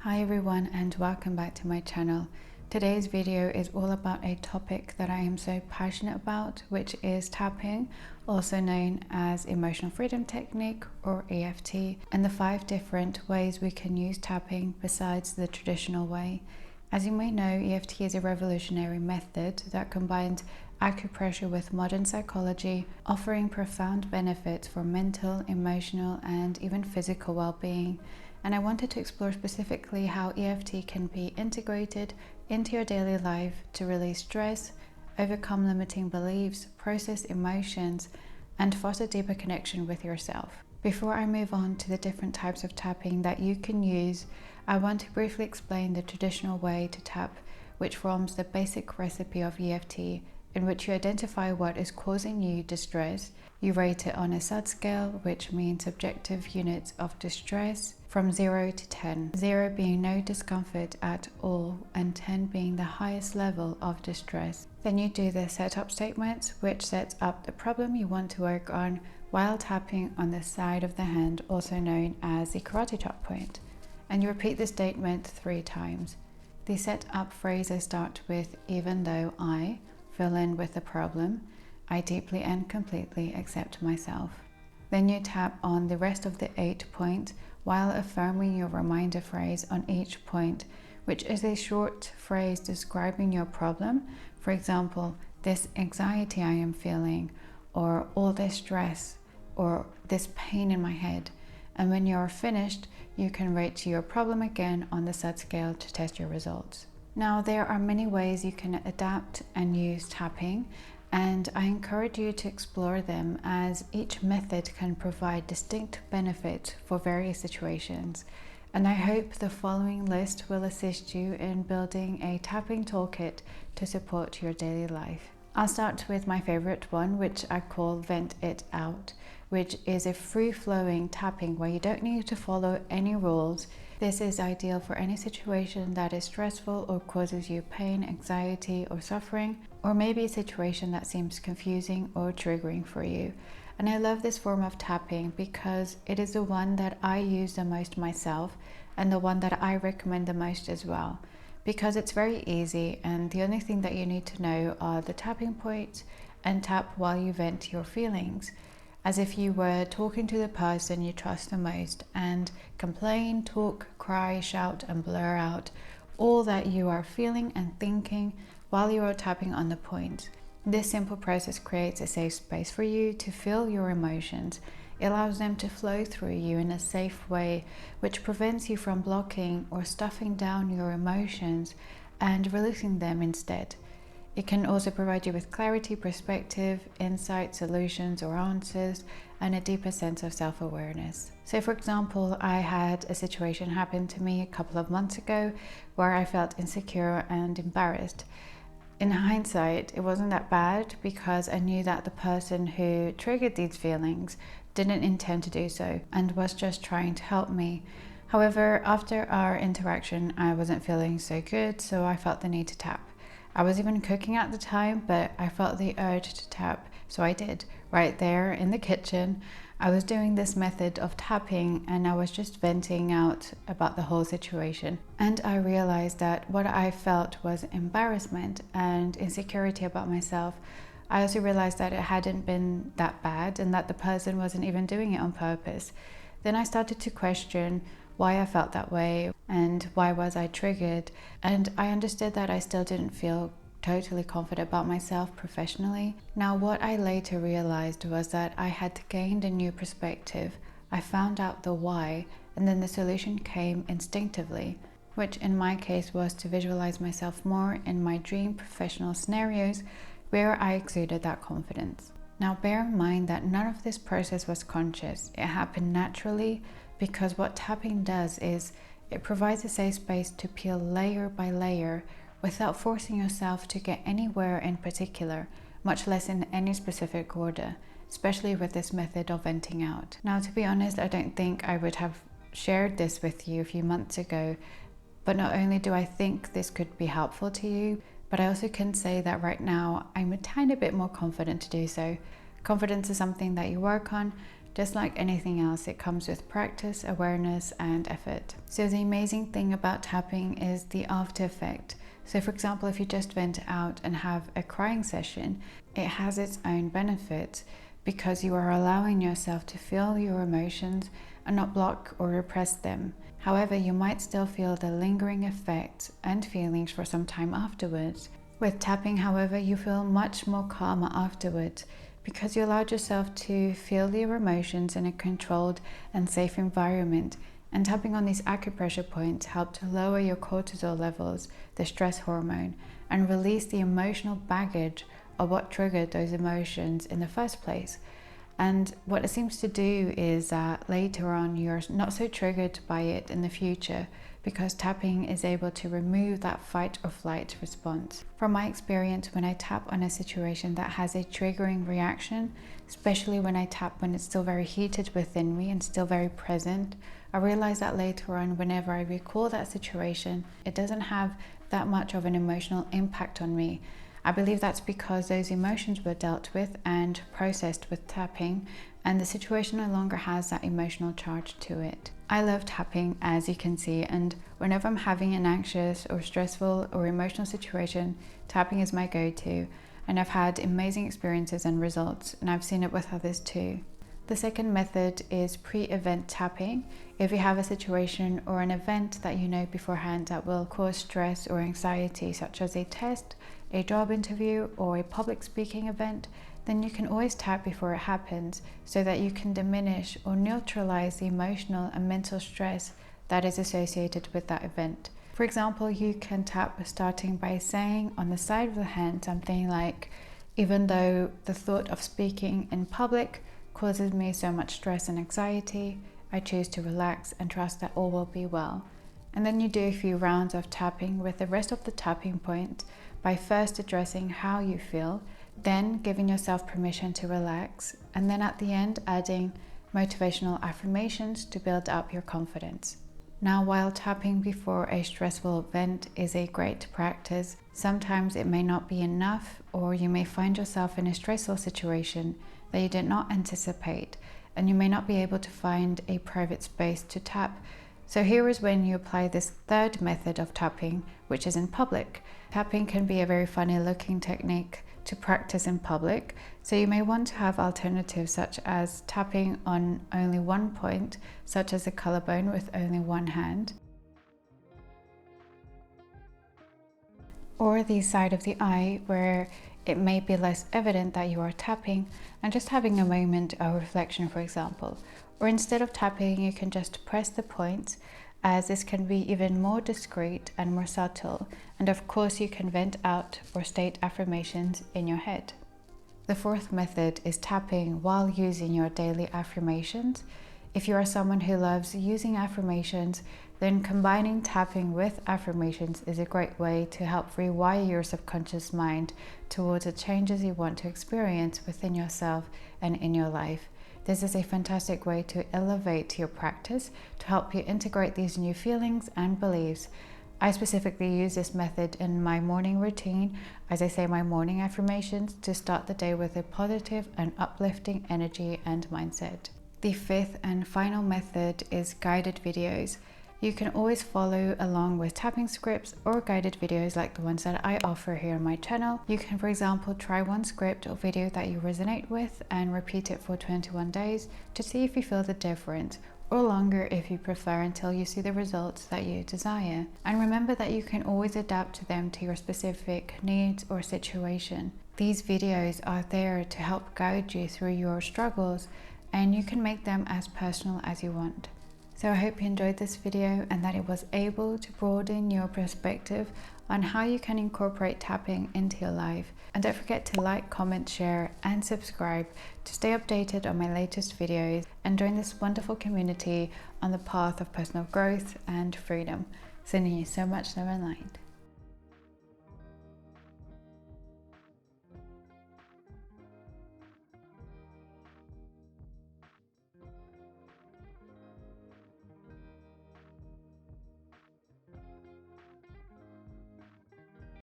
Hi everyone and welcome back to my channel. Today's video is all about a topic that I am so passionate about, which is tapping, also known as emotional freedom technique or EFT, and the 5 different ways we can use tapping besides the traditional way. As you may know, EFT is a revolutionary method that combines acupressure with modern psychology, offering profound benefits for mental, emotional, and even physical well-being. And I wanted to explore specifically how EFT can be integrated into your daily life to release stress, overcome limiting beliefs, process emotions, and foster deeper connection with yourself. Before I move on to the different types of tapping that you can use, I want to briefly explain the traditional way to tap, which forms the basic recipe of EFT, in which you identify what is causing you distress. You rate it on a SUD scale, which means subjective units of distress, from 0 to 10. 0 being no discomfort at all, and 10 being the highest level of distress. Then you do the setup statements, which sets up the problem you want to work on while tapping on the side of the hand, also known as the karate chop point. And you repeat the statement 3 times. The setup phrases start with "even though I," fill in with the problem, "I deeply and completely accept myself." Then you tap on the rest of the 8 points while affirming your reminder phrase on each point, which is a short phrase describing your problem. For example, "this anxiety I am feeling," or "all this stress," or "this pain in my head." And when you're finished, you can rate your problem again on the SUD scale to test your results. Now, there are many ways you can adapt and use tapping, and I encourage you to explore them, as each method can provide distinct benefits for various situations. And I hope the following list will assist you in building a tapping toolkit to support your daily life. I'll start with my favorite one, which I call Vent It Out, which is a free-flowing tapping where you don't need to follow any rules. This is ideal for any situation that is stressful or causes you pain, anxiety, or suffering, or maybe a situation that seems confusing or triggering for you. And I love this form of tapping because it is the one that I use the most myself, and the one that I recommend the most as well, because it's very easy, and the only thing that you need to know are the tapping points, and tap while you vent your feelings, as if you were talking to the person you trust the most, and complain, talk, cry, shout, and blur out all that you are feeling and thinking while you are tapping on the point. This simple process creates a safe space for you to feel your emotions. It allows them to flow through you in a safe way, which prevents you from blocking or stuffing down your emotions and releasing them instead. It can also provide you with clarity, perspective, insight, solutions or answers, and a deeper sense of self-awareness. So for example, I had a situation happen to me a couple of months ago where I felt insecure and embarrassed. In hindsight, it wasn't that bad because I knew that the person who triggered these feelings didn't intend to do so and was just trying to help me. However, after our interaction, I wasn't feeling so good, so I felt the need to tap. I was even cooking at the time, but I felt the urge to tap, so I did, right there in the kitchen. I was doing this method of tapping and I was just venting out about the whole situation. And I realized that what I felt was embarrassment and insecurity about myself. I also realized that it hadn't been that bad and that the person wasn't even doing it on purpose. Then I started to question why I felt that way and why was I triggered, and I understood that I still didn't feel totally confident about myself professionally. Now, what I later realized was that I had gained a new perspective. I found out the why, and then the solution came instinctively, which in my case was to visualize myself more in my dream professional scenarios where I exuded that confidence. Now, bear in mind that none of this process was conscious. It happened naturally, because what tapping does is it provides a safe space to peel layer by layer without forcing yourself to get anywhere in particular, much less in any specific order, especially with this method of venting out. Now, to be honest, I don't think I would have shared this with you a few months ago, but not only do I think this could be helpful to you, but I also can say that right now I'm a tiny bit more confident to do so. Confidence is something that you work on, Just like anything else, it comes with practice, awareness, and effort. So the amazing thing about tapping is the after effect. So for example, if you just vent out and have a crying session, it has its own benefits because you are allowing yourself to feel your emotions and not block or repress them. However, you might still feel the lingering effects and feelings for some time afterwards. With tapping, however, you feel much more calmer afterwards because you allowed yourself to feel your emotions in a controlled and safe environment. And tapping on these acupressure points help to lower your cortisol levels, the stress hormone, and release the emotional baggage of what triggered those emotions in the first place. And what it seems to do is that later on you're not so triggered by it in the future because tapping is able to remove that fight or flight response. From my experience, when I tap on a situation that has a triggering reaction, especially when I tap when it's still very heated within me and still very present, I realize that later on, whenever I recall that situation, it doesn't have that much of an emotional impact on me. I believe that's because those emotions were dealt with and processed with tapping, and the situation no longer has that emotional charge to it. I love tapping, as you can see, and whenever I'm having an anxious or stressful or emotional situation, tapping is my go-to, and I've had amazing experiences and results, and I've seen it with others too. The second method is pre-event tapping. If you have a situation or an event that you know beforehand that will cause stress or anxiety, such as a test, a job interview, or a public speaking event, then you can always tap before it happens so that you can diminish or neutralize the emotional and mental stress that is associated with that event. For example, you can tap starting by saying on the side of the hand something like, "Even though the thought of speaking in public causes me so much stress and anxiety, I choose to relax and trust that all will be well." And then you do a few rounds of tapping with the rest of the tapping points by first addressing how you feel, then giving yourself permission to relax, and then at the end adding motivational affirmations to build up your confidence. Now, while tapping before a stressful event is a great practice, sometimes it may not be enough, or you may find yourself in a stressful situation that you did not anticipate, and you may not be able to find a private space to tap. So here is when you apply this third method of tapping, which is in public. Tapping can be a very funny looking technique to practice in public, so you may want to have alternatives such as tapping on only one point, such as the collarbone with only one hand, or the side of the eye where it may be less evident that you are tapping, and just having a moment of reflection, for example. Or instead of tapping, you can just press the points, as this can be even more discreet and more subtle. And of course, you can vent out or state affirmations in your head. The fourth method is tapping while using your daily affirmations. If you are someone who loves using affirmations, then combining tapping with affirmations is a great way to help rewire your subconscious mind towards the changes you want to experience within yourself and in your life. This is a fantastic way to elevate your practice to help you integrate these new feelings and beliefs. I specifically use this method in my morning routine as I say my morning affirmations to start the day with a positive and uplifting energy and mindset. The fifth and final method is guided videos. You can always follow along with tapping scripts or guided videos like the ones that I offer here on my channel. You can, for example, try one script or video that you resonate with and repeat it for 21 days to see if you feel the difference, or longer if you prefer, until you see the results that you desire. And remember that you can always adapt to them to your specific needs or situation. These videos are there to help guide you through your struggles, and you can make them as personal as you want. So I hope you enjoyed this video and that it was able to broaden your perspective on how you can incorporate tapping into your life. And don't forget to like, comment, share and subscribe to stay updated on my latest videos and join this wonderful community on the path of personal growth and freedom. Sending you so much love and light.